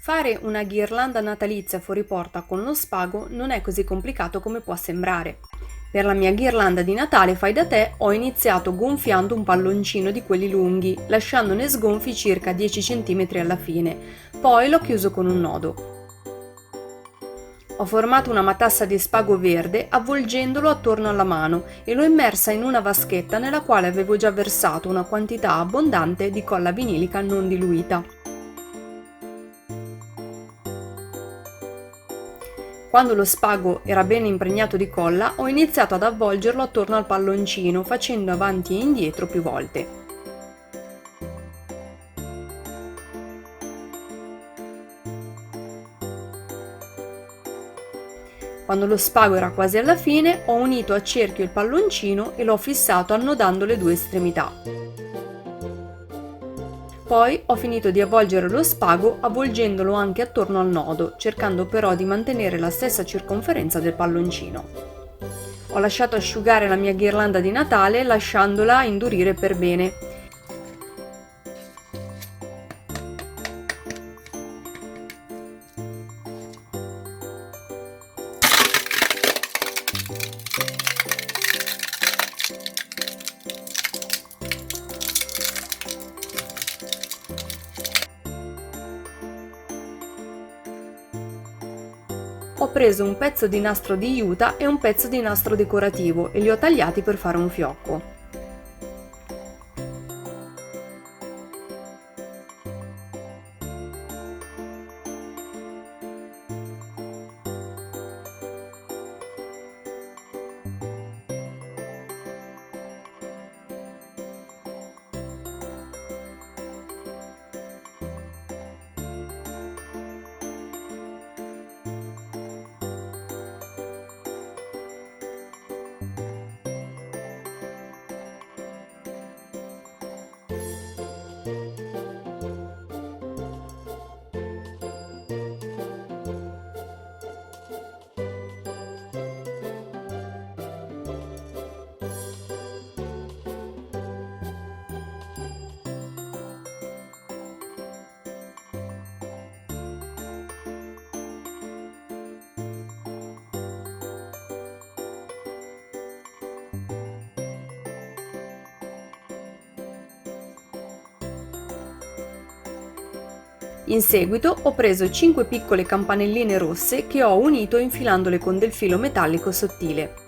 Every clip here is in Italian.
Fare una ghirlanda natalizia fuori porta con lo spago non è così complicato come può sembrare. Per la mia ghirlanda di Natale fai da te ho iniziato gonfiando un palloncino di quelli lunghi, lasciandone sgonfi circa 10 cm alla fine, poi l'ho chiuso con un nodo. Ho formato una matassa di spago verde avvolgendolo attorno alla mano e l'ho immersa in una vaschetta nella quale avevo già versato una quantità abbondante di colla vinilica non diluita. Quando lo spago era ben impregnato di colla, ho iniziato ad avvolgerlo attorno al palloncino, facendo avanti e indietro più volte. Quando lo spago era quasi alla fine, ho unito a cerchio il palloncino e l'ho fissato annodando le due estremità. Poi ho finito di avvolgere lo spago avvolgendolo anche attorno al nodo, cercando però di mantenere la stessa circonferenza del palloncino. Ho lasciato asciugare la mia ghirlanda di Natale lasciandola indurire per bene. Ho preso un pezzo di nastro di juta e un pezzo di nastro decorativo e li ho tagliati per fare un fiocco. In seguito ho preso 5 piccole campanelline rosse che ho unito infilandole con del filo metallico sottile.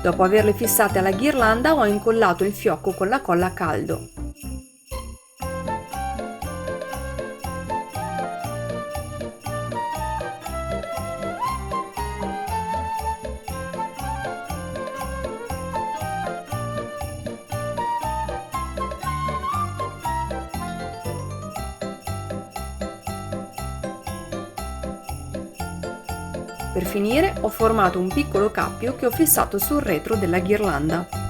Dopo averle fissate alla ghirlanda ho incollato il fiocco con la colla a caldo. Per finire ho formato un piccolo cappio che ho fissato sul retro della ghirlanda.